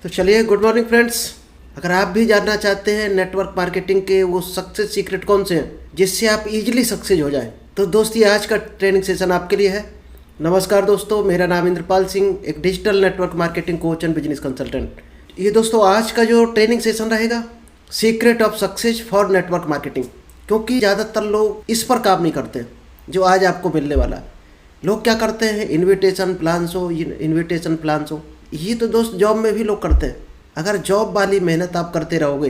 तो चलिए, good morning friends. अगर आप भी जानना चाहते हैं नेटवर्क मार्केटिंग के वो सक्सेस सीक्रेट कौन से हैं जिससे आप इजीली सक्सेस हो जाएं, तो दोस्त ये आज का ट्रेनिंग सेशन आपके लिए है। नमस्कार दोस्तों, मेरा नाम इंद्रपाल सिंह, एक digital network marketing coach and business consultant. ये दोस्तों आज का जो ट्रेनिंग सेशन रहेगा, secret of success for network marketing, क्योंकि ज़्यादातर लोग इस पर काम नहीं करते जो आज आपको मिलने वाला है। लोग क्या करते हैं, इनविटेशन प्लान्स हो, ये तो दोस्त जॉब में भी लोग करते हैं। अगर जॉब वाली मेहनत आप करते रहोगे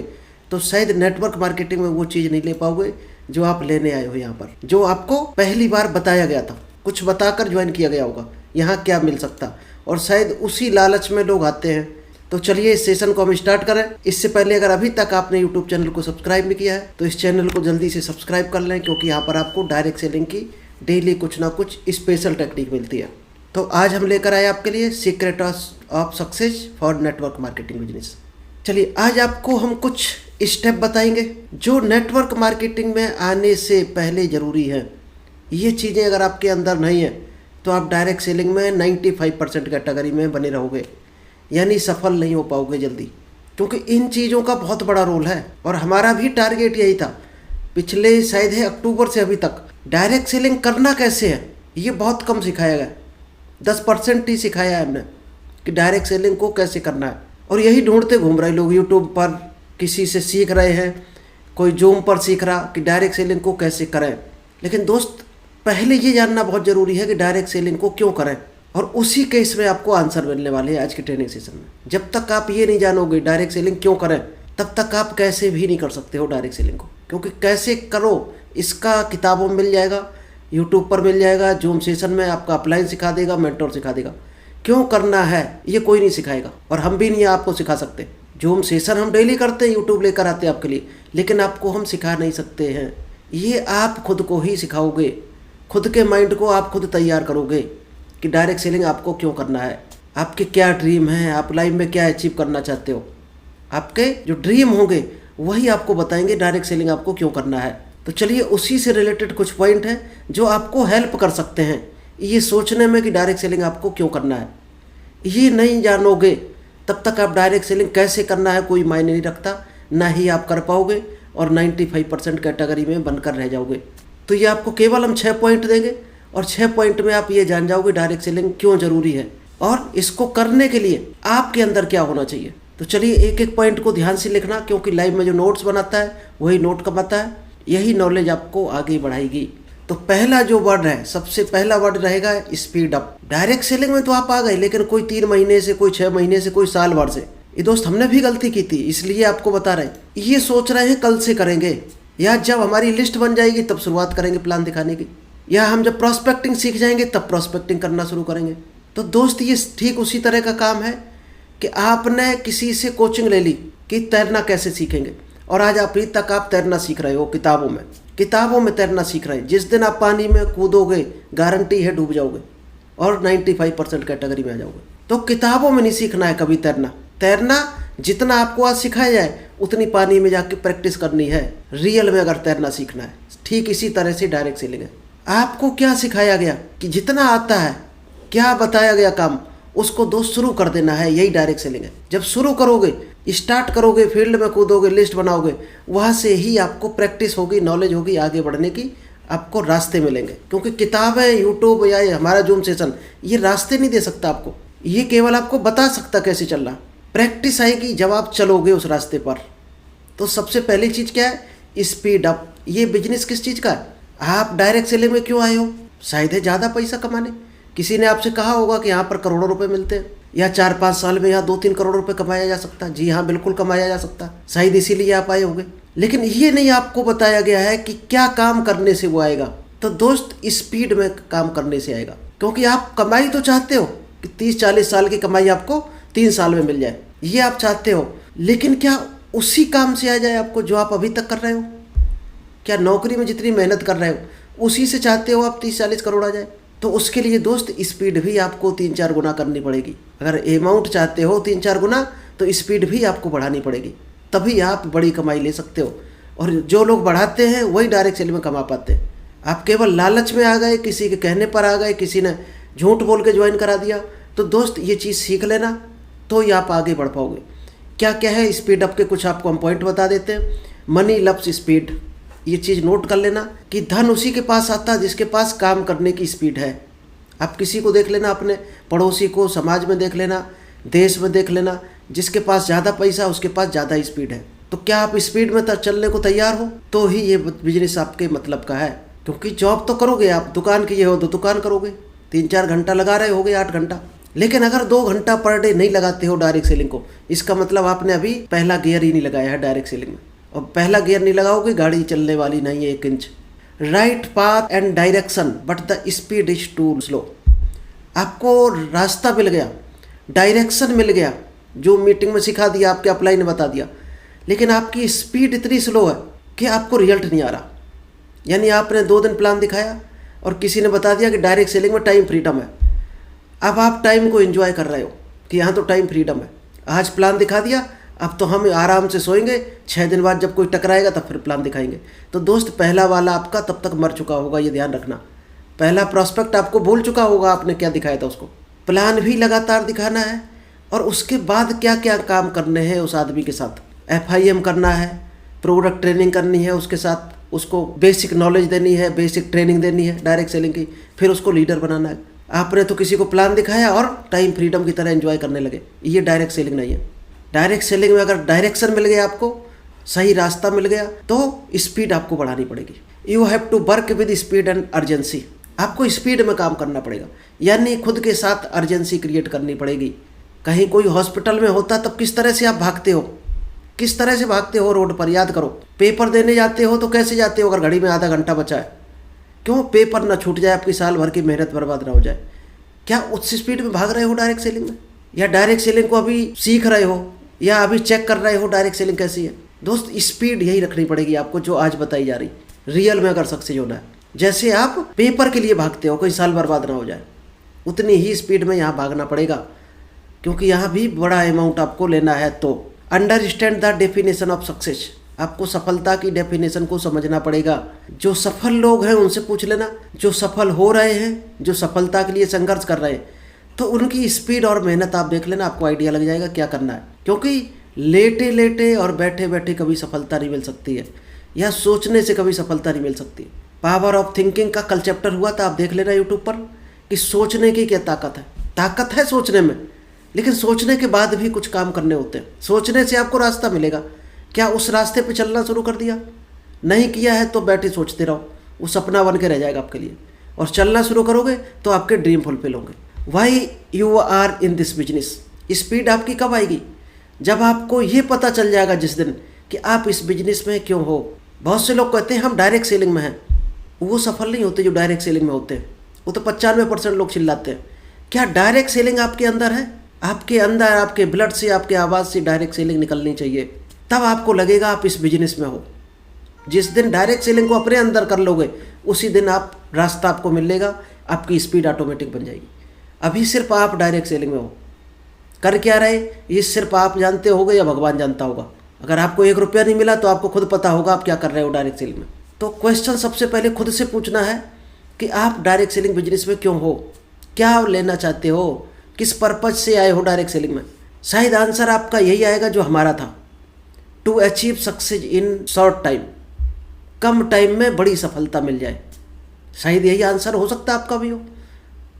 तो शायद नेटवर्क मार्केटिंग में वो चीज़ नहीं ले पाओगे जो आप लेने आए हो यहाँ पर, जो आपको पहली बार बताया गया था, कुछ बताकर ज्वाइन किया गया होगा यहाँ क्या मिल सकता, और शायद उसी लालच में लोग आते हैं। तो चलिए इस सेशन को हम स्टार्ट करें। इससे पहले अगर अभी तक आपने यूट्यूब चैनल को सब्सक्राइब नहीं किया है तो इस चैनल को जल्दी से सब्सक्राइब कर लें, क्योंकि यहाँ पर आपको डायरेक्ट सेलिंग की डेली कुछ ना कुछ स्पेशल टेक्निक मिलती है। तो आज हम लेकर आए आपके लिए secret of success for network marketing business. चलिए आज आपको हम कुछ स्टेप बताएंगे जो नेटवर्क मार्केटिंग में आने से पहले ज़रूरी है। ये चीज़ें अगर आपके अंदर नहीं है तो आप डायरेक्ट सेलिंग में 95% कैटेगरी में बने रहोगे, यानी सफल नहीं हो पाओगे जल्दी, क्योंकि इन चीज़ों का बहुत बड़ा रोल है। और हमारा भी टारगेट यही था पिछले शायद है अक्टूबर से अभी तक। डायरेक्ट सेलिंग करना कैसे है ये बहुत कम सिखाया गया, 10% ही सिखाया है हमने कि डायरेक्ट सेलिंग को कैसे करना है। और यही ढूंढते घूम रहे लोग, यूट्यूब पर किसी से सीख रहे हैं, कोई जूम पर सीख रहा कि डायरेक्ट सेलिंग को कैसे करें। लेकिन दोस्त पहले ये जानना बहुत ज़रूरी है कि डायरेक्ट सेलिंग को क्यों करें, और उसी केस में आपको आंसर मिलने वाले हैं आज के ट्रेनिंग सेशन में। जब तक आप ये नहीं जानोगे डायरेक्ट सेलिंग क्यों करें, तब तक आप कैसे भी नहीं कर सकते हो डायरेक्ट सेलिंग को। क्योंकि कैसे करो इसका किताबों में मिल जाएगा, यूट्यूब पर मिल जाएगा, जूम सेशन में आपका अपलाइन सिखा देगा, मेंटोर सिखा देगा। क्यों करना है ये कोई नहीं सिखाएगा, और हम भी नहीं आपको सिखा सकते। जूम सेशन हम डेली करते हैं, यूट्यूब लेकर आते हैं आपके लिए, लेकिन आपको हम सिखा नहीं सकते हैं। ये आप खुद को ही सिखाओगे, खुद के माइंड को आप खुद तैयार करोगे कि डायरेक्ट सेलिंग आपको क्यों करना है, आपके क्या ड्रीम है, आप लाइफ में क्या अचीव करना चाहते हो। आपके जो ड्रीम होंगे वही आपको बताएंगे डायरेक्ट सेलिंग आपको क्यों करना है। तो चलिए उसी से रिलेटेड कुछ पॉइंट हैं जो आपको हेल्प कर सकते हैं ये सोचने में कि डायरेक्ट सेलिंग आपको क्यों करना है। ये नहीं जानोगे तब तक आप डायरेक्ट सेलिंग कैसे करना है कोई मायने नहीं रखता, ना ही आप कर पाओगे, और 95% कैटेगरी में बनकर रह जाओगे। तो ये आपको केवल हम 6 पॉइंट देंगे, और 6 पॉइंट में आप ये जान जाओगे डायरेक्ट सेलिंग क्यों ज़रूरी है और इसको करने के लिए आपके अंदर क्या होना चाहिए। तो चलिए एक एक पॉइंट को ध्यान से लिखना, क्योंकि लाइव में जो नोट्स बनाता है वही नोट कमाता है, यही नॉलेज आपको आगे बढ़ाएगी। तो पहला जो वर्ड है, सबसे पहला वर्ड रहेगा स्पीड अप। डायरेक्ट सेलिंग में तो आप आ गए, लेकिन कोई 3 महीने से, कोई 6 महीने से, कोई साल भर से। ये दोस्त हमने भी गलती की थी, इसलिए आपको बता रहे हैं। ये सोच रहे हैं कल से करेंगे, या जब हमारी लिस्ट बन जाएगी तब शुरुआत करेंगे प्लान दिखाने की, या हम जब प्रॉस्पेक्टिंग सीख जाएंगे तब प्रॉस्पेक्टिंग करना शुरू करेंगे। तो दोस्त ये ठीक उसी तरह का काम है कि आपने किसी से कोचिंग ले ली कि तैरना कैसे सीखेंगे, और आज अभी तक आप तैरना सीख रहे हो, किताबों में तैरना सीख रहे हैं। जिस दिन आप पानी में कूदोगे गारंटी है डूब जाओगे और 95% कैटेगरी में आ जाओगे। तो किताबों में नहीं सीखना है कभी तैरना जितना आपको आज सिखाया जाए उतनी पानी में जाके प्रैक्टिस करनी है, रियल में अगर तैरना सीखना है। ठीक इसी तरह से डायरेक्ट सेलिंग है। आपको क्या सिखाया गया कि जितना आता है, क्या बताया गया काम, उसको दोस्त शुरू कर देना है, यही डायरेक्ट सेलिंग है। जब शुरू करोगे, स्टार्ट करोगे, फील्ड में कूदोगे, लिस्ट बनाओगे, वहाँ से ही आपको प्रैक्टिस होगी, नॉलेज होगी, आगे बढ़ने की आपको रास्ते मिलेंगे। क्योंकि किताब है, यूट्यूब या हमारा जूम सेशन ये रास्ते नहीं दे सकता आपको, ये केवल आपको बता सकता कैसे चलना। प्रैक्टिस आएगी जब आप चलोगे उस रास्ते पर। तो सबसे पहली चीज़ क्या है, स्पीड अप। ये बिजनेस किस चीज़ का है, आप डायरेक्ट सेलिंग में क्यों आए हो, शायद है ज़्यादा पैसा कमाने। किसी ने आपसे कहा होगा कि यहाँ पर करोड़ों रुपए मिलते हैं, या 4-5 साल में यहाँ 2-3 करोड़ रुपए कमाया जा सकता है। जी हाँ, बिल्कुल कमाया जा सकता है, शायद इसीलिए आप आए होंगे। लेकिन ये नहीं आपको बताया गया है कि क्या काम करने से वो आएगा। तो दोस्त स्पीड में काम करने से आएगा, क्योंकि आप कमाई तो चाहते हो कि 30-40 साल की कमाई आपको 3 साल में मिल जाए, ये आप चाहते हो। लेकिन क्या उसी काम से आ जाए आपको जो आप अभी तक कर रहे हो? क्या नौकरी में जितनी मेहनत कर रहे हो उसी से चाहते हो आप 30-40 करोड़ आ जाए? तो उसके लिए दोस्त स्पीड भी आपको 3-4 गुना करनी पड़ेगी। अगर अमाउंट चाहते हो 3-4 गुना, तो स्पीड भी आपको बढ़ानी पड़ेगी, तभी आप बड़ी कमाई ले सकते हो। और जो लोग बढ़ाते हैं वही डायरेक्ट सेलिंग में कमा पाते हैं। आप केवल लालच में आ गए, किसी के कहने पर आ गए, किसी ने झूठ बोल के ज्वाइन करा दिया। तो दोस्त ये चीज़ सीख लेना तो ही आप आगे बढ़ पाओगे। क्या क्या है स्पीड अप के कुछ आपको हम पॉइंट बता देते हैं। मनी लव्स स्पीड, ये चीज़ नोट कर लेना कि धन उसी के पास आता है जिसके पास काम करने की स्पीड है। आप किसी को देख लेना, अपने पड़ोसी को, समाज में देख लेना, देश में देख लेना, जिसके पास ज़्यादा पैसा उसके पास ज़्यादा स्पीड है। तो क्या आप स्पीड में चलने को तैयार हो? तो ही ये बिजनेस आपके मतलब का है। क्योंकि जॉब तो करोगे आप, दुकान की हो तो दुकान करोगे, 3-4 घंटा लगा रहे होगे, 8 घंटा। लेकिन अगर 2 घंटा पर डे नहीं लगाते हो डायरेक्ट सेलिंग को, इसका मतलब आपने अभी पहला गियर ही नहीं लगाया है डायरेक्ट सेलिंग में। और पहला गियर नहीं लगाओगे, गाड़ी चलने वाली नहीं है 1 inch. Right path and direction but the speed is too slow. आपको रास्ता मिल गया, डायरेक्शन मिल गया, जो मीटिंग में सिखा दिया, आपके अपलाइन ने बता दिया, लेकिन आपकी स्पीड इतनी स्लो है कि आपको रिजल्ट नहीं आ रहा। यानी आपने 2 दिन प्लान दिखाया और किसी ने बता दिया कि डायरेक्ट सेलिंग में टाइम फ्रीडम है। अब आप टाइम को एंजॉय कर रहे हो कि यहाँ तो टाइम फ्रीडम है। आज प्लान दिखा दिया, अब तो हम आराम से सोएंगे, 6 दिन बाद जब कोई टकराएगा तब फिर प्लान दिखाएंगे। तो दोस्त, पहला वाला आपका तब तक मर चुका होगा, ये ध्यान रखना। पहला प्रॉस्पेक्ट आपको भूल चुका होगा आपने क्या दिखाया था उसको। प्लान भी लगातार दिखाना है और उसके बाद क्या क्या काम करने हैं उस आदमी के साथ। FIM करना है, प्रोडक्ट ट्रेनिंग करनी है उसके साथ, उसको बेसिक नॉलेज देनी है, बेसिक ट्रेनिंग देनी है डायरेक्ट सेलिंग की, फिर उसको लीडर बनाना है। आपने तो किसी को प्लान दिखाया और टाइम फ्रीडम की तरह एंजॉय करने लगे, ये डायरेक्ट सेलिंग नहीं है। डायरेक्ट सेलिंग में अगर डायरेक्शन मिल गया, आपको सही रास्ता मिल गया, तो स्पीड आपको बढ़ानी पड़ेगी। You have to work with speed and urgency. आपको स्पीड में काम करना पड़ेगा, यानी खुद के साथ अर्जेंसी क्रिएट करनी पड़ेगी। कहीं कोई हॉस्पिटल में होता तब किस तरह से आप भागते हो, किस तरह से भागते हो रोड पर, याद करो। पेपर देने जाते हो तो कैसे जाते हो अगर घड़ी में आधा घंटा बचा है? क्यों? पेपर ना छूट जाए, आपकी साल भर की मेहनत बर्बाद ना हो जाए। क्या उस स्पीड में भाग रहे हो डायरेक्ट सेलिंग में? या डायरेक्ट सेलिंग को अभी सीख रहे हो या अभी चेक कर रहे हो डायरेक्ट सेलिंग कैसी है? दोस्त, स्पीड यही रखनी पड़ेगी आपको जो आज बताई जा रही। रियल में अगर सक्सेस होना है, जैसे आप पेपर के लिए भागते हो, कोई साल बर्बाद ना हो जाए, उतनी ही स्पीड में यहाँ भागना पड़ेगा, क्योंकि यहाँ भी बड़ा अमाउंट आपको लेना है। तो understand the definition of success. आपको सफलता की डेफिनेशन को समझना पड़ेगा। जो सफल लोग हैं उनसे पूछ लेना, जो सफल हो रहे हैं, जो सफलता के लिए संघर्ष कर रहे हैं, तो उनकी स्पीड और मेहनत आप देख लेना, आपको आइडिया लग जाएगा क्या करना है। क्योंकि लेटे लेटे और बैठे बैठे कभी सफलता नहीं मिल सकती है, या सोचने से कभी सफलता नहीं मिल सकती। पावर ऑफ थिंकिंग का कल चैप्टर हुआ था, आप देख लेना यूट्यूब पर, कि सोचने की क्या ताकत है। ताकत है सोचने में, लेकिन सोचने के बाद भी कुछ काम करने होते हैं। सोचने से आपको रास्ता मिलेगा, क्या उस रास्ते पे चलना शुरू कर दिया? नहीं किया है तो बैठे सोचते रहो, वो सपना बन के रह जाएगा आपके लिए। और चलना शुरू करोगे तो आपके ड्रीम फुलफिल होंगे। Why you are in this business. Speed आपकी कब आएगी? जब आपको ये पता चल जाएगा जिस दिन कि आप इस बिजनेस में क्यों हो। बहुत से लोग कहते हैं हम डायरेक्ट सेलिंग में हैं, वो सफल नहीं होते जो डायरेक्ट सेलिंग में होते हैं। वो तो 95% लोग चिल्लाते हैं। क्या डायरेक्ट सेलिंग आपके अंदर है? आपके अंदर, आपके ब्लड से, आपके आवाज़ से डायरेक्ट सेलिंग निकलनी चाहिए, तब आपको लगेगा आप इस बिजनेस में हो। जिस दिन डायरेक्ट सेलिंग को अपने अंदर कर लोगे, उसी दिन आप रास्ता आपको मिलेगा, आपकी स्पीड ऑटोमेटिक बन जाएगी। अभी सिर्फ आप डायरेक्ट सेलिंग में हो, कर क्या रहे ये सिर्फ आप जानते होगे या भगवान जानता होगा। अगर आपको 1 रुपया नहीं मिला तो आपको खुद पता होगा आप क्या कर रहे हो डायरेक्ट सेलिंग में। तो क्वेश्चन सबसे पहले खुद से पूछना है कि आप डायरेक्ट सेलिंग बिजनेस में क्यों हो, क्या लेना चाहते हो, किस पर्पज से आए हो डायरेक्ट सेलिंग में। शायद आंसर आपका यही आएगा जो हमारा था, to achieve success in short time. कम टाइम में बड़ी सफलता मिल जाए। शायद यही आंसर हो सकता है आपका भी हो,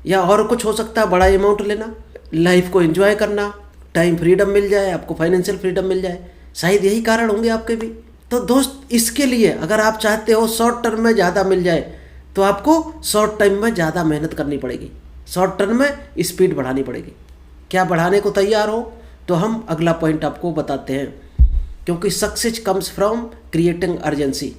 या और कुछ हो सकता है, बड़ा अमाउंट लेना, लाइफ को एंजॉय करना, टाइम फ्रीडम मिल जाए, आपको फाइनेंशियल फ्रीडम मिल जाए। शायद यही कारण होंगे आपके भी। तो दोस्त, इसके लिए अगर आप चाहते हो शॉर्ट टर्म में ज़्यादा मिल जाए, तो आपको शॉर्ट टाइम में ज़्यादा मेहनत करनी पड़ेगी, शॉर्ट टर्म में स्पीड बढ़ानी पड़ेगी। क्या बढ़ाने को तैयार हो? तो हम अगला पॉइंट आपको बताते हैं, क्योंकि success comes from creating urgency.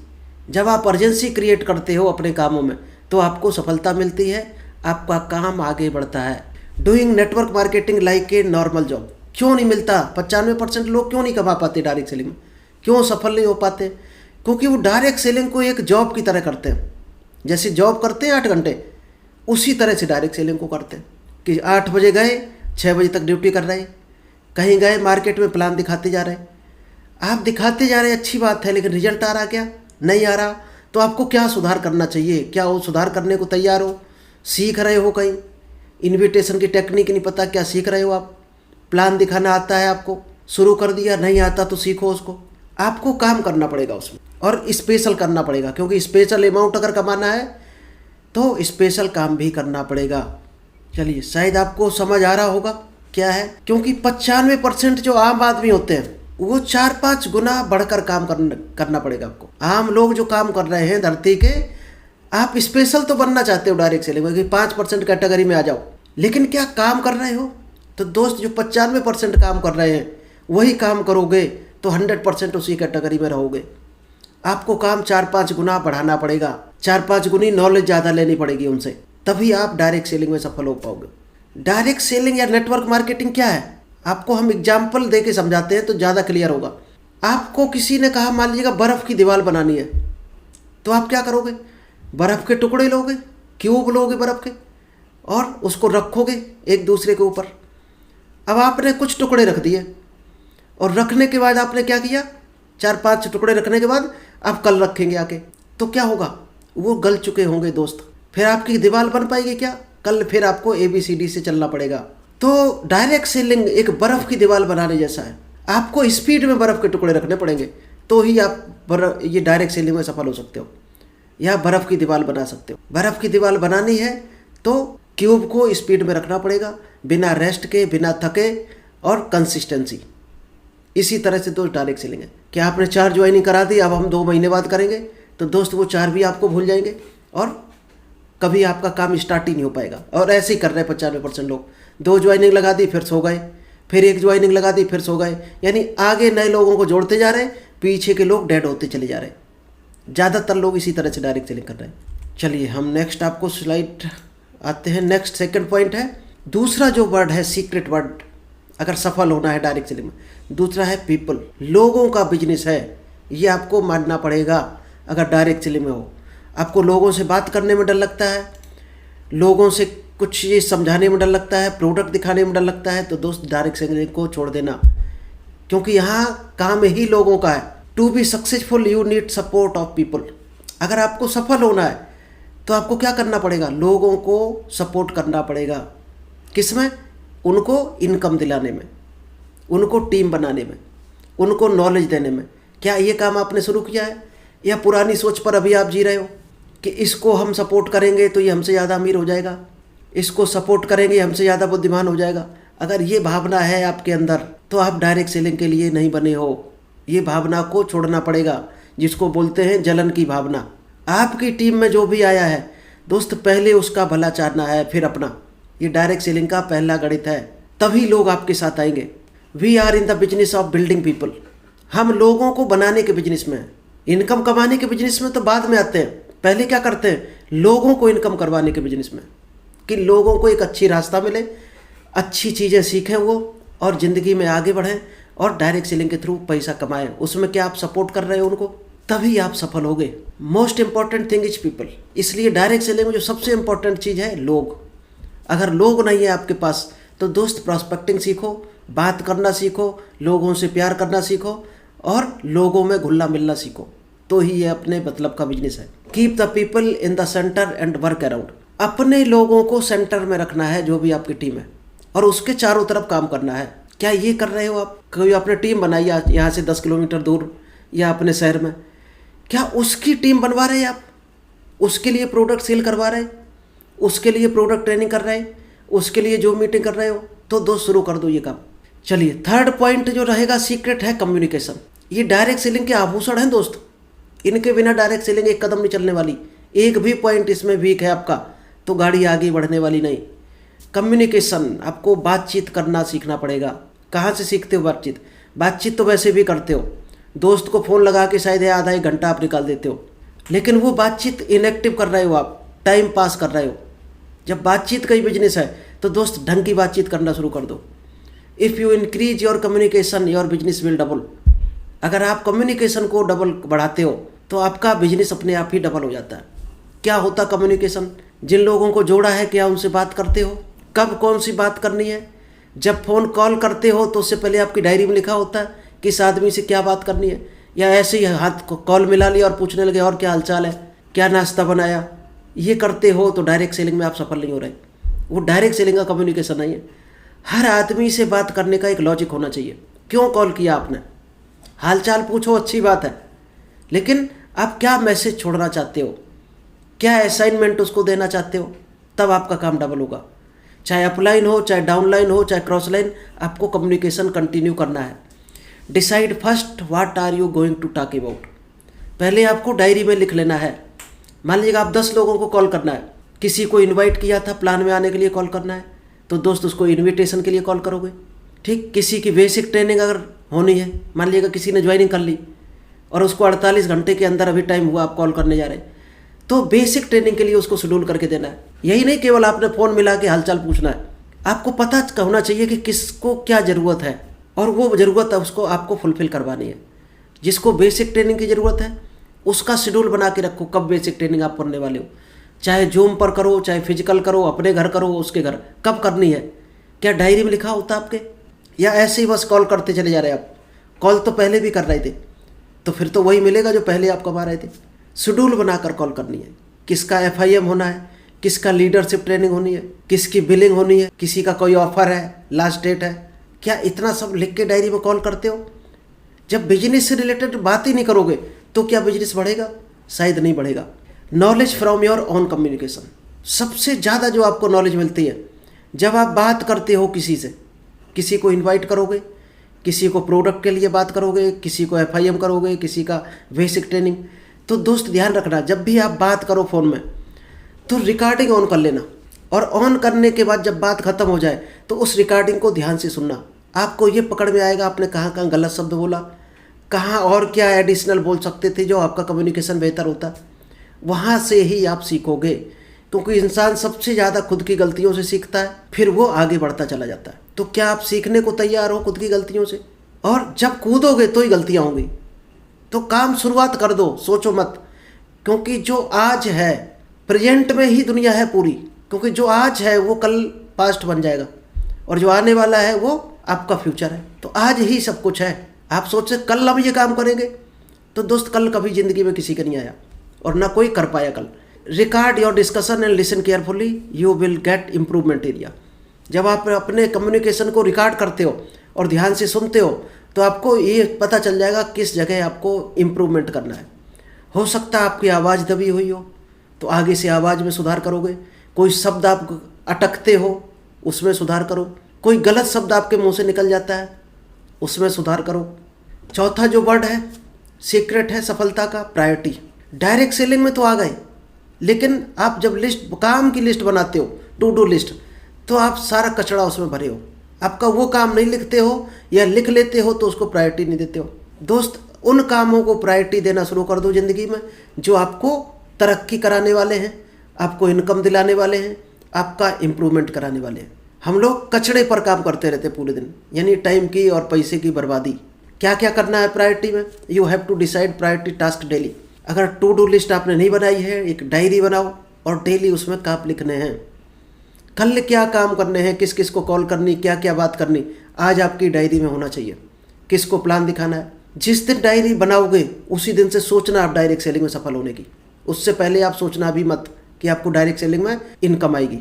जब आप अर्जेंसी क्रिएट करते हो अपने कामों में, तो आपको सफलता मिलती है, आपका काम आगे बढ़ता है। Doing network marketing like a normal job. क्यों नहीं मिलता? 95% लोग क्यों नहीं कमा पाते डायरेक्ट सेलिंग में, क्यों सफल नहीं हो पाते? क्योंकि वो डायरेक्ट सेलिंग को एक जॉब की तरह करते हैं। जैसे जॉब करते हैं 8 घंटे, उसी तरह से डायरेक्ट सेलिंग को करते हैं कि 8 बजे गए, 6 बजे तक ड्यूटी कर रहे, कहीं गए मार्केट में प्लान दिखाते जा रहे। आप दिखाते जा रहे, अच्छी बात है, लेकिन रिजल्ट आ रहा क्या? नहीं आ रहा। तो आपको क्या सुधार करना चाहिए? क्या वो सुधार करने को तैयार हो? सीख रहे हो? कहीं इन्विटेशन की टेक्निक नहीं पता, क्या सीख रहे हो आप? प्लान दिखाना आता है आपको, शुरू कर दिया, नहीं आता तो सीखो उसको। आपको काम करना पड़ेगा उसमें और स्पेशल करना पड़ेगा, क्योंकि स्पेशल अमाउंट अगर कमाना है तो स्पेशल काम भी करना पड़ेगा। चलिए, शायद आपको समझ आ रहा होगा क्या है, क्योंकि 95% जो आम आदमी होते हैं वो 4-5 गुना बढ़कर काम करना पड़ेगा आपको। आम लोग जो काम कर रहे हैं धरती के, आप स्पेशल तो बनना चाहते हो डायरेक्ट सेलिंग में कि 5% कैटेगरी में आ जाओ, लेकिन क्या काम कर रहे हो? तो दोस्त, जो 95% काम कर रहे हैं वही काम करोगे तो 100% उसी कैटेगरी में रहोगे। आपको काम 4-5 गुना बढ़ाना पड़ेगा, 4-5 गुनी नॉलेज ज़्यादा लेनी पड़ेगी उनसे, तभी आप डायरेक्ट सेलिंग में सफल हो पाओगे। डायरेक्ट सेलिंग या नेटवर्क मार्केटिंग क्या है, आपको हम एग्जाम्पल दे के समझाते हैं तो ज़्यादा क्लियर होगा। आपको किसी ने कहा, मान लीजिएगा बर्फ़ की दीवार बनानी है, तो आप क्या करोगे? बर्फ़ के टुकड़े लोगे, क्यूब लोगे बर्फ़ के, और उसको रखोगे एक दूसरे के ऊपर। अब आपने कुछ टुकड़े रख दिए, और रखने के बाद आपने क्या किया? 4-5 टुकड़े रखने के बाद आप कल रखेंगे आके, तो क्या होगा? वो गल चुके होंगे दोस्त। फिर आपकी दीवार बन पाएगी क्या? कल फिर आपको ABCD से चलना पड़ेगा। तो डायरेक्ट सेलिंग एक बर्फ़ की दीवार बनाने जैसा है। आपको स्पीड में बर्फ़ के टुकड़े रखने पड़ेंगे, तो ही आप ये डायरेक्ट सेलिंग में सफल हो सकते हो, या बर्फ़ की दीवार बना सकते हो। बर्फ़ की दीवार बनानी है तो क्यूब को स्पीड में रखना पड़ेगा, बिना रेस्ट के, बिना थके, और कंसिस्टेंसी। इसी तरह से दोस्त डायरेक्ट सेलिंग है। क्या आपने 4 ज्वाइनिंग करा दी, अब हम 2 महीने बाद करेंगे, तो दोस्त वो 4 भी आपको भूल जाएंगे और कभी आपका काम स्टार्ट ही नहीं हो पाएगा। और ऐसे ही कर रहे हैं 95% लोग। 2 ज्वाइनिंग लगा दी, फिर सो गए, फिर 1 ज्वाइनिंग लगा दी, फिर सो गए। यानी आगे नए लोगों को जोड़ते जा रहे हैं, पीछे के लोग डेड होते चले जा रहे हैं। ज़्यादातर लोग इसी तरह से डायरेक्ट सेलिंग कर रहे हैं। चलिए, हम नेक्स्ट आपको स्लाइड आते हैं। नेक्स्ट सेकंड पॉइंट है, दूसरा जो वर्ड है, सीक्रेट वर्ड, अगर सफल होना है डायरेक्ट सेलिंग में, दूसरा है पीपल। लोगों का बिजनेस है, ये आपको मानना पड़ेगा। अगर डायरेक्ट सेलिंग में हो, आपको लोगों से बात करने में डर लगता है, लोगों से कुछ चीज़ समझाने में डर लगता है, प्रोडक्ट दिखाने में डर लगता है, तो दोस्त डायरेक्ट सेलिंग को छोड़ देना, क्योंकि यहाँ काम ही लोगों का है। To be successful you need support of people. अगर आपको सफल होना है तो आपको क्या करना पड़ेगा? लोगों को सपोर्ट करना पड़ेगा। किसमें? उनको इनकम दिलाने में, उनको टीम बनाने में, उनको नॉलेज देने में। क्या ये काम आपने शुरू किया है, या पुरानी सोच पर अभी आप जी रहे हो कि इसको हम सपोर्ट करेंगे तो ये हमसे ज़्यादा अमीर हो जाएगा, इसको सपोर्ट करेंगे हमसे ज़्यादा बुद्धिमान हो जाएगा? अगर ये भावना है आपके अंदर तो आप डायरेक्ट सेलिंग के लिए नहीं बने हो। ये भावना को छोड़ना पड़ेगा, जिसको बोलते हैं जलन की भावना। आपकी टीम में जो भी आया है दोस्त, पहले उसका भला चाहना है, फिर अपना। ये डायरेक्ट सेलिंग का पहला गणित है, तभी लोग आपके साथ आएंगे। We are in the business of building people. हम लोगों को बनाने के बिजनेस में हैं। इनकम कमाने के बिजनेस में तो बाद में आते हैं, पहले क्या करते हैं? लोगों को इनकम करवाने के बिजनेस में, कि लोगों को एक अच्छी रास्ता मिले, अच्छी चीज़ें सीखें वो, और ज़िंदगी में आगे बढ़ें, और डायरेक्ट सेलिंग के थ्रू पैसा कमाएं। उसमें क्या आप सपोर्ट कर रहे हो उनको? तभी आप सफल होगे। Most important thing is people. इसलिए डायरेक्ट सेलिंग में जो सबसे इंपॉर्टेंट चीज़ है, लोग। अगर लोग नहीं है आपके पास तो दोस्त प्रॉस्पेक्टिंग सीखो, बात करना सीखो, लोगों से प्यार करना सीखो, और लोगों में घुलना मिलना सीखो, तो ही ये अपने मतलब का बिजनेस है। Keep the people in the centre and work around. अपने लोगों को सेंटर में रखना है, जो भी आपकी टीम है, और उसके चारों तरफ काम करना है। क्या ये कर रहे हो आप? कोई आपने टीम बनाई यहाँ से 10 किलोमीटर दूर या अपने शहर में, क्या उसकी टीम बनवा रहे हैं आप? उसके लिए प्रोडक्ट सेल करवा रहे हैं, उसके लिए प्रोडक्ट ट्रेनिंग कर रहे हैं, उसके लिए जो मीटिंग कर रहे हो, तो दोस्त शुरू कर दो ये काम। चलिए, थर्ड पॉइंट जो रहेगा सीक्रेट है कम्युनिकेशन। ये डायरेक्ट सेलिंग के आभूषण हैं दोस्त, इनके बिना डायरेक्ट सेलिंग एक कदम नहीं चलने वाली। एक भी पॉइंट इसमें वीक है आपका तो गाड़ी आगे बढ़ने वाली नहीं। कम्युनिकेशन, आपको बातचीत करना सीखना पड़ेगा। कहाँ से सीखते हो बातचीत? बातचीत तो वैसे भी करते हो, दोस्त को फ़ोन लगा के शायद आधा 1 घंटा आप निकाल देते हो, लेकिन वो बातचीत इनएक्टिव कर रहे हो, आप टाइम पास कर रहे हो। जब बातचीत का ही बिजनेस है तो दोस्त ढंग की बातचीत करना शुरू कर दो। If you increase your communication your business will double. अगर आप कम्युनिकेशन को डबल बढ़ाते हो तो आपका बिजनेस अपने आप ही डबल हो जाता है। क्या होता कम्युनिकेशन? जिन लोगों को जोड़ा है, क्या उनसे बात करते हो? कब कौन सी बात करनी है? जब फ़ोन कॉल करते हो तो उससे पहले आपकी डायरी में लिखा होता है किस आदमी से क्या बात करनी है, या ऐसे ही हाथ को कॉल मिला लिया और पूछने लगे और क्या हालचाल है, क्या नाश्ता बनाया? ये करते हो तो डायरेक्ट सेलिंग में आप सफल नहीं हो रहे। वो डायरेक्ट सेलिंग का कम्युनिकेशन नहीं है। हर आदमी से बात करने का एक लॉजिक होना चाहिए। क्यों कॉल किया आपने? हालचाल पूछो, अच्छी बात है, लेकिन आप क्या मैसेज छोड़ना चाहते हो, क्या असाइनमेंट उसको देना चाहते हो, तब आपका काम डबल होगा। चाहे अपलाइन हो, चाहे डाउनलाइन हो, चाहे क्रॉस लाइन, आपको कम्युनिकेशन कंटिन्यू करना है। Decide first what are you going to talk about. पहले आपको डायरी में लिख लेना है। मान लीजिएगा आप 10 लोगों को कॉल करना है, किसी को इनवाइट किया था प्लान में आने के लिए कॉल करना है, तो दोस्त उसको इनविटेशन के लिए कॉल करोगे। ठीक, किसी की बेसिक ट्रेनिंग अगर होनी है, मान लीजिएगा किसी ने ज्वाइनिंग कर ली और उसको 48 घंटे के अंदर अभी टाइम हुआ, आप कॉल करने जा रहे हैं, तो बेसिक ट्रेनिंग के लिए उसको शेड्यूल करके देना है। यही नहीं केवल आपने फ़ोन मिला के हालचाल पूछना है, आपको पता होना चाहिए कि किसको क्या ज़रूरत है और वो ज़रूरत है उसको आपको फुलफ़िल करवानी है। जिसको बेसिक ट्रेनिंग की ज़रूरत है उसका शेड्यूल बना के रखो, कब बेसिक ट्रेनिंग आप करने वाले हो। चाहे जूम पर करो, चाहे फिजिकल करो, अपने घर करो, उसके घर, कब करनी है, क्या डायरी में लिखा होता आपके, या ऐसे ही बस कॉल करते चले जा रहे हैं आप? कॉल तो पहले भी कर रहे थे, तो फिर तो वही मिलेगा जो पहले आप कमा रहे थे। शेड्यूल बनाकर कॉल करनी है। किसका FIM होना है, किसका लीडरशिप ट्रेनिंग होनी है, किसकी बिलिंग होनी है, किसी का कोई ऑफर है, लास्ट डेट है, क्या इतना सब लिख के डायरी में कॉल करते हो? जब बिजनेस से रिलेटेड बात ही नहीं करोगे तो क्या बिजनेस बढ़ेगा? शायद नहीं बढ़ेगा। Knowledge from your own communication, सबसे ज़्यादा जो आपको नॉलेज मिलती है जब आप बात करते हो किसी से, किसी को इनवाइट करोगे, किसी को प्रोडक्ट के लिए बात करोगे, किसी को FIM करोगे, किसी का बेसिक ट्रेनिंग, तो दोस्त ध्यान रखना, जब भी आप बात करो फ़ोन में तो रिकॉर्डिंग ऑन कर लेना, और ऑन करने के बाद जब बात ख़त्म हो जाए तो उस रिकॉर्डिंग को ध्यान से सुनना। आपको ये पकड़ में आएगा आपने कहाँ कहाँ गलत शब्द बोला, कहाँ और क्या एडिशनल बोल सकते थे जो आपका कम्युनिकेशन बेहतर होता। वहाँ से ही आप सीखोगे, क्योंकि इंसान सबसे ज़्यादा खुद की गलतियों से सीखता है, फिर वो आगे बढ़ता चला जाता है। तो क्या आप सीखने को तैयार हो खुद की गलतियों से? और जब कूदोगे तो ही गलतियाँ होंगी, तो काम शुरुआत कर दो, सोचो मत, क्योंकि जो आज है प्रेजेंट में ही दुनिया है पूरी, क्योंकि जो आज है वो कल पास्ट बन जाएगा और जो आने वाला है वो आपका फ्यूचर है। तो आज ही सब कुछ है। आप सोचे कल हम ये काम करेंगे, तो दोस्त कल कभी ज़िंदगी में किसी का नहीं आया और ना कोई कर पाया कल। Record your discussion and listen carefully, you will get improvement area. जब आप अपने कम्युनिकेशन को रिकॉर्ड करते हो और ध्यान से सुनते हो तो आपको ये पता चल जाएगा किस जगह आपको इम्प्रूवमेंट करना है। हो सकता है आपकी आवाज़ दबी हुई हो, तो आगे से आवाज़ में सुधार करोगे। कोई शब्द आप अटकते हो, उसमें सुधार करो। कोई गलत शब्द आपके मुंह से निकल जाता है, उसमें सुधार करो। चौथा जो वर्ड है, सीक्रेट है सफलता का, प्रायोरिटी। डायरेक्ट सेलिंग में तो आ गए, लेकिन आप जब काम की लिस्ट बनाते हो, टू डू लिस्ट, तो आप सारा कचरा उसमें भरे हो। आपका वो काम नहीं लिखते हो या लिख लेते हो तो उसको प्रायोरिटी नहीं देते हो। दोस्त, उन कामों को प्रायोरिटी देना शुरू कर दो ज़िंदगी में जो आपको तरक्की कराने वाले हैं, आपको इनकम दिलाने वाले हैं, आपका इम्प्रूवमेंट कराने वाले हैं। हम लोग कचड़े पर काम करते रहते पूरे दिन, यानी टाइम की और पैसे की बर्बादी। क्या क्या करना है प्रायोरिटी में? You have to decide priority task daily. अगर टू डू लिस्ट आपने नहीं बनाई है, एक डायरी बनाओ और डेली उसमें काम लिखने हैं। कल क्या काम करने हैं, किस किस को कॉल करनी, क्या क्या बात करनी, आज आपकी डायरी में होना चाहिए। किसको प्लान दिखाना है। जिस दिन डायरी बनाओगे उसी दिन से सोचना आप डायरेक्ट सेलिंग में सफल होने की। उससे पहले आप सोचना भी मत कि आपको डायरेक्ट सेलिंग में इनकम आएगी।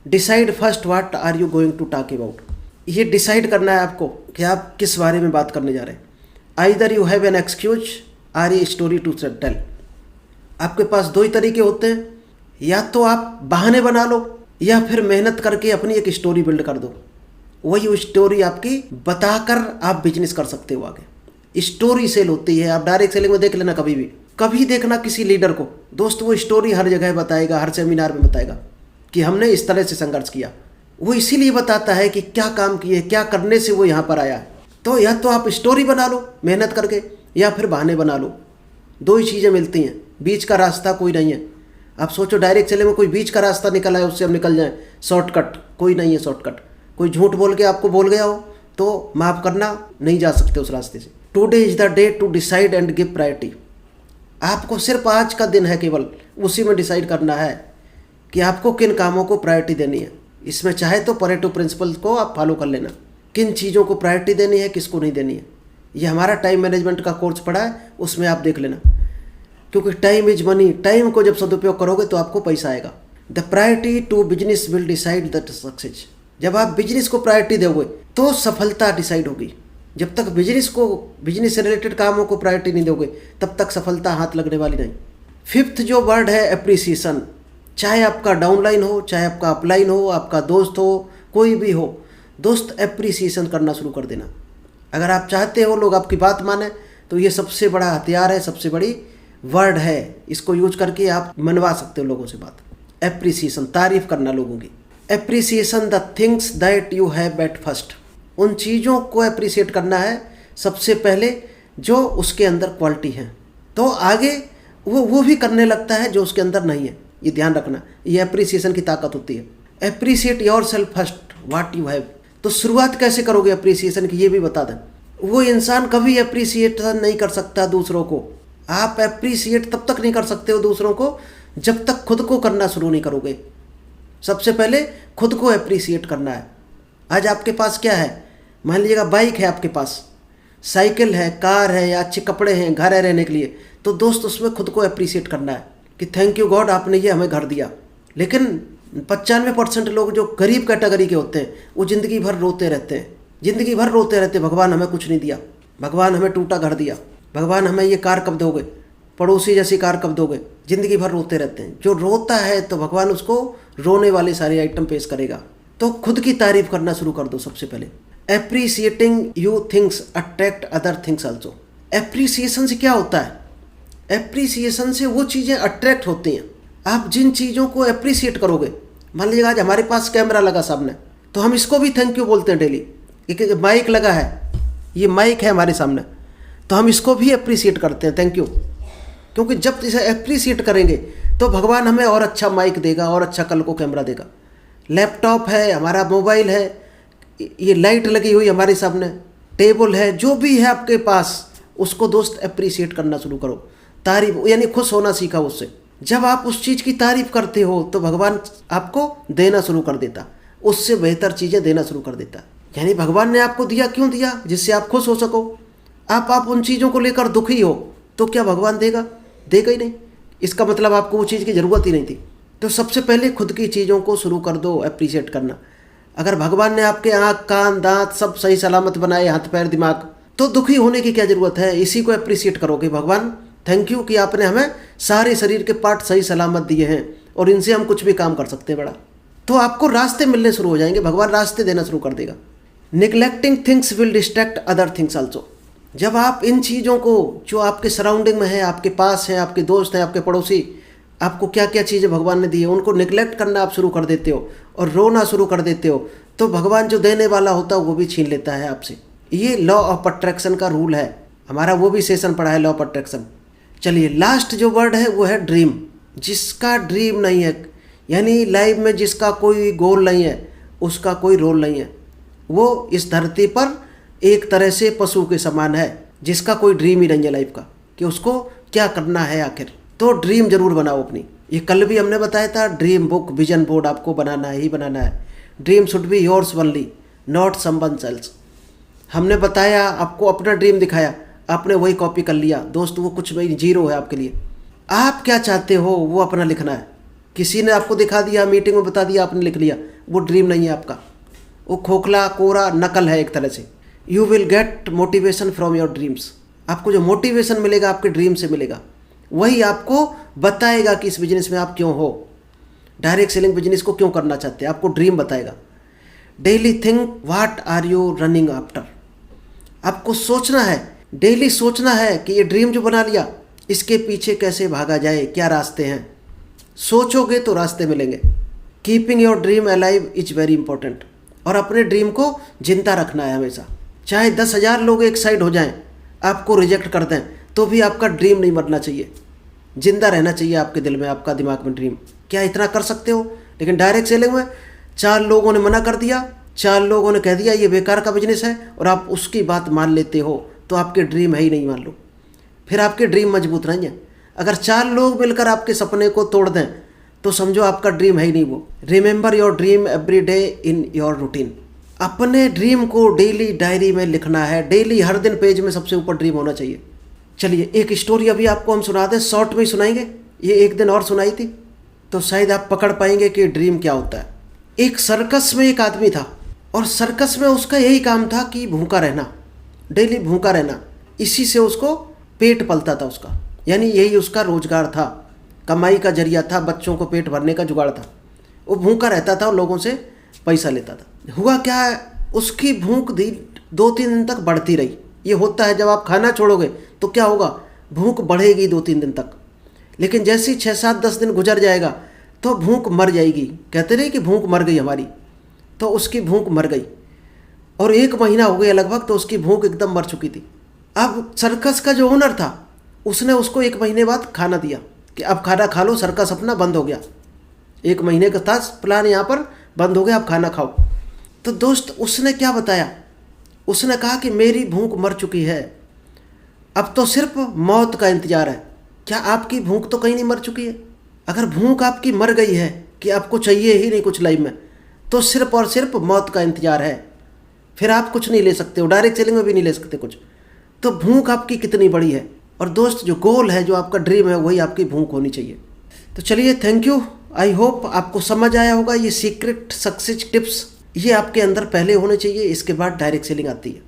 Decide first what are you going to talk about. ये डिसाइड करना है आपको कि आप किस बारे में बात करने जा रहे हैं। Either you have an excuse or a story to tell. आपके पास दो ही तरीके होते हैं, या तो आप बहाने बना लो या फिर मेहनत करके अपनी एक स्टोरी बिल्ड कर दो। वही स्टोरी आपकी बताकर आप बिजनेस कर सकते हो आगे। स्टोरी सेल होती है। आप डायरेक्ट सेलिंग में देख लेना, कभी देखना किसी लीडर को, दोस्त वो स्टोरी हर जगह बताएगा, हर सेमिनार में बताएगा कि हमने इस तरह से संघर्ष किया। वो इसीलिए बताता है कि क्या काम किए, क्या करने से वो यहाँ पर आया है। तो या तो आप स्टोरी बना लो मेहनत करके, या फिर बहाने बना लो। दो ही चीज़ें मिलती हैं, बीच का रास्ता कोई नहीं है। आप सोचो डायरेक्ट सेलिंग में कोई बीच का रास्ता निकल आए, उससे हम निकल जाएं, शॉर्टकट कोई नहीं है। शॉर्टकट कोई झूठ बोल के आपको बोल गया हो तो माफ़ करना, नहीं जा सकते उस रास्ते से। Today is the day to decide and give priority. आपको सिर्फ आज का दिन है, केवल उसी में डिसाइड करना है कि आपको किन कामों को प्रायोरिटी देनी है। इसमें चाहे तो परेटो प्रिंसिपल को आप फॉलो कर लेना, किन चीज़ों को प्रायोरिटी देनी है, किसको नहीं देनी है। ये हमारा टाइम मैनेजमेंट का कोर्स पड़ा है, उसमें आप देख लेना, क्योंकि टाइम इज मनी। टाइम को जब सदुपयोग करोगे तो आपको पैसा आएगा। The priority to business will decide the success. जब आप बिजनेस को प्रायोरिटी दोगे तो सफलता डिसाइड होगी। जब तक बिजनेस से रिलेटेड कामों को प्रायोरिटी नहीं दोगे तब तक सफलता हाथ लगने वाली नहीं। फिफ्थ जो वर्ड है एप्रिसिएशन। चाहे आपका डाउनलाइन हो, चाहे आपका अपलाइन हो, आपका दोस्त हो, कोई भी हो, दोस्त एप्रिसिएशन करना शुरू कर देना। अगर आप चाहते हो लोग आपकी बात माने तो ये सबसे बड़ा हथियार है, सबसे बड़ी वर्ड है। इसको यूज करके आप मनवा सकते हो लोगों से बात। एप्रिसिएशन, तारीफ करना लोगों की। Appreciation the things that you have at first. उन चीज़ों को एप्रिसिएट करना है सबसे पहले जो उसके अंदर क्वालिटी है, तो आगे वो भी करने लगता है जो उसके अंदर नहीं है। ये ध्यान रखना, ये एप्रिसिएशन की ताकत होती है। Appreciate your self first what you have. तो शुरुआत कैसे करोगे एप्रिसिएशन की, ये भी बता दें। वो इंसान कभी एप्रिसिएशन नहीं कर सकता दूसरों को। आप एप्रिसिएट तब तक नहीं कर सकते हो दूसरों को जब तक खुद को करना शुरू नहीं करोगे। सबसे पहले खुद को एप्रिसिएट करना है। आज आपके पास क्या है, मान लीजिएगा बाइक है आपके पास, साइकिल है, कार है, या अच्छे कपड़े हैं, घर है रहने के लिए, तो दोस्त उसमें खुद को एप्रिसिएट करना है कि थैंक यू गॉड आपने ये हमें घर दिया। लेकिन 95% लोग जो गरीब कैटेगरी के होते हैं वो ज़िंदगी भर रोते रहते हैं, ज़िंदगी भर रोते रहते, भगवान हमें कुछ नहीं दिया, भगवान हमें टूटा घर दिया, भगवान हमें ये कार कब दोगे, पड़ोसी जैसी कार कब दोगे। ज़िंदगी भर रोते रहते हैं। जो रोता है तो भगवान उसको रोने वाले सारे आइटम पेश करेगा। तो खुद की तारीफ करना शुरू कर दो सबसे पहले। Appreciating you things attract other things also. Appreciation से क्या होता है, एप्रिसिएशन से वो चीज़ें अट्रैक्ट होती हैं। आप जिन चीज़ों को एप्रिसिएट करोगे, मान लीजिए आज हमारे पास कैमरा लगा सामने, तो हम इसको भी थैंक यू बोलते हैं डेली। एक माइक लगा है, ये माइक है हमारे सामने, तो हम इसको भी एप्रिसिएट करते हैं, थैंक यू। क्योंकि जब इसे एप्रिसिएट करेंगे तो भगवान हमें और अच्छा माइक देगा और अच्छा कल को कैमरा देगा। लैपटॉप है, हमारा मोबाइल है, ये लाइट लगी हुई हमारे सामने, टेबल है, जो भी है आपके पास, उसको दोस्त एप्रिसिएट करना शुरू करो। तारीफ यानी खुश होना सीखा उससे। जब आप उस चीज़ की तारीफ करते हो तो भगवान आपको देना शुरू कर देता, उससे बेहतर चीज़ें देना शुरू कर देता। यानी भगवान ने आपको दिया क्यों दिया, जिससे आप खुश हो सको। आप उन चीज़ों को लेकर दुखी हो तो क्या भगवान देगा ही नहीं। इसका मतलब आपको वो चीज़ की ज़रूरत ही नहीं थी। तो सबसे पहले खुद की चीज़ों को शुरू कर दो एप्रिशिएट करना। अगर भगवान ने आपके आँख कान दांत सब सही सलामत बनाए, हाथ पैर दिमाग, तो दुखी होने की क्या ज़रूरत है। इसी को एप्रिशिएट करो कि भगवान थैंक यू कि आपने हमें सारे शरीर के पार्ट सही सलामत दिए हैं और इनसे हम कुछ भी काम कर सकते हैं बड़ा। तो आपको रास्ते मिलने शुरू हो जाएंगे, भगवान रास्ते देना शुरू कर देगा। Neglecting things will distract other things also. जब आप इन चीज़ों को जो आपके सराउंडिंग में है, आपके पास है, आपके दोस्त हैं, आपके पड़ोसी, आपको क्या क्या चीज़ें भगवान ने दी है, उनको निगलेक्ट करना आप शुरू कर देते हो और रोना शुरू कर देते हो, तो भगवान जो देने वाला होता है वो भी छीन लेता है आपसे। ये लॉ ऑफ अट्रैक्शन का रूल है हमारा, वो भी सेशन पढ़ा है लॉ ऑफ अट्रैक्शन। चलिए लास्ट जो वर्ड है वो है ड्रीम। जिसका ड्रीम नहीं है, यानी लाइफ में जिसका कोई गोल नहीं है, उसका कोई रोल नहीं है, वो इस धरती पर एक तरह से पशु के समान है, जिसका कोई ड्रीम ही नहीं है लाइफ का कि उसको क्या करना है आखिर। तो ड्रीम जरूर बनाओ अपनी। ये कल भी हमने बताया था, ड्रीम बुक विजन बोर्ड आपको बनाना ही बनाना है। Dream should be yours only, not someone else. हमने बताया, आपको अपना ड्रीम दिखाया, आपने वही कॉपी कर लिया। दोस्त वो कुछ भी जीरो है आपके लिए। आप क्या चाहते हो वो अपना लिखना है। किसी ने आपको दिखा दिया, मीटिंग में बता दिया, आपने लिख लिया, वो ड्रीम नहीं है आपका, वो खोखला कोरा नकल है एक तरह से। You will get motivation from your dreams. आपको जो मोटिवेशन मिलेगा आपके ड्रीम से मिलेगा, वही आपको बताएगा कि इस बिजनेस में आप क्यों हो, डायरेक्ट सेलिंग बिजनेस को क्यों करना चाहते हैं, आपको ड्रीम बताएगा। Daily think what are you running after. आपको सोचना है, डेली सोचना है कि ये ड्रीम जो बना लिया इसके पीछे कैसे भागा जाए, क्या रास्ते हैं। सोचोगे तो रास्ते मिलेंगे। Keeping your dream alive is very important. और अपने ड्रीम को जिंदा रखना है हमेशा। चाहे 10,000 लोग एक साइड हो जाएं, आपको रिजेक्ट कर दें, तो भी आपका ड्रीम नहीं मरना चाहिए, जिंदा रहना चाहिए आपके दिल में, आपका दिमाग में ड्रीम। क्या इतना कर सकते हो? लेकिन डायरेक्ट सेलिंग में 4 लोगों ने मना कर दिया, 4 लोगों ने कह दिया ये बेकार का बिजनेस है, और आप उसकी बात मान लेते हो, तो आपके ड्रीम है ही नहीं, मान लो। फिर आपके ड्रीम मजबूत नहीं है। अगर 4 लोग मिलकर आपके सपने को तोड़ दें तो समझो आपका ड्रीम है ही नहीं वो। Remember your dream every day in your routine. अपने ड्रीम को डेली डायरी में लिखना है, डेली हर दिन पेज में सबसे ऊपर ड्रीम होना चाहिए। चलिए एक स्टोरी अभी आपको हम सुना दें, शॉर्ट में ही सुनाएंगे। ये एक दिन और सुनाई थी तो शायद आप पकड़ पाएंगे कि ड्रीम क्या होता है। एक सर्कस में एक आदमी था और सर्कस में उसका यही काम था कि भूखा रहना, डेली भूखा रहना। इसी से उसको पेट पलता था उसका, यानी यही उसका रोजगार था, कमाई का जरिया था, बच्चों को पेट भरने का जुगाड़ था। वो भूखा रहता था और लोगों से पैसा लेता था। हुआ क्या, उसकी भूख 2-3 दिन तक बढ़ती रही। ये होता है जब आप खाना छोड़ोगे तो क्या होगा, भूख बढ़ेगी 2-3 दिन तक। लेकिन जैसे ही 6-7-10 दिन गुजर जाएगा तो भूख मर जाएगी। कहते नहीं कि भूख मर गई हमारी, तो उसकी भूख मर गई। और 1 महीना हो गया लगभग, तो उसकी भूख एकदम मर चुकी थी। अब सर्कस का जो ओनर था उसने उसको 1 महीने बाद खाना दिया कि अब खाना खा लो, सर्कस अपना बंद हो गया। 1 महीने का था प्लान, यहाँ पर बंद हो गया, अब खाना खाओ। तो दोस्त उसने क्या बताया, उसने कहा कि मेरी भूख मर चुकी है, अब तो सिर्फ मौत का इंतजार है। क्या आपकी भूख तो कहीं नहीं मर चुकी है? अगर भूख आपकी मर गई है कि आपको चाहिए ही नहीं कुछ लाइफ में, तो सिर्फ और सिर्फ मौत का इंतजार है। फिर आप कुछ नहीं ले सकते हो, डायरेक्ट सेलिंग में भी नहीं ले सकते कुछ। तो भूख आपकी कितनी बड़ी है। और दोस्त जो गोल है, जो आपका ड्रीम है, वही आपकी भूख होनी चाहिए। तो चलिए, थैंक यू। आई होप आपको समझ आया होगा। ये सीक्रेट सक्सेस टिप्स ये आपके अंदर पहले होने चाहिए, इसके बाद डायरेक्ट सेलिंग आती है।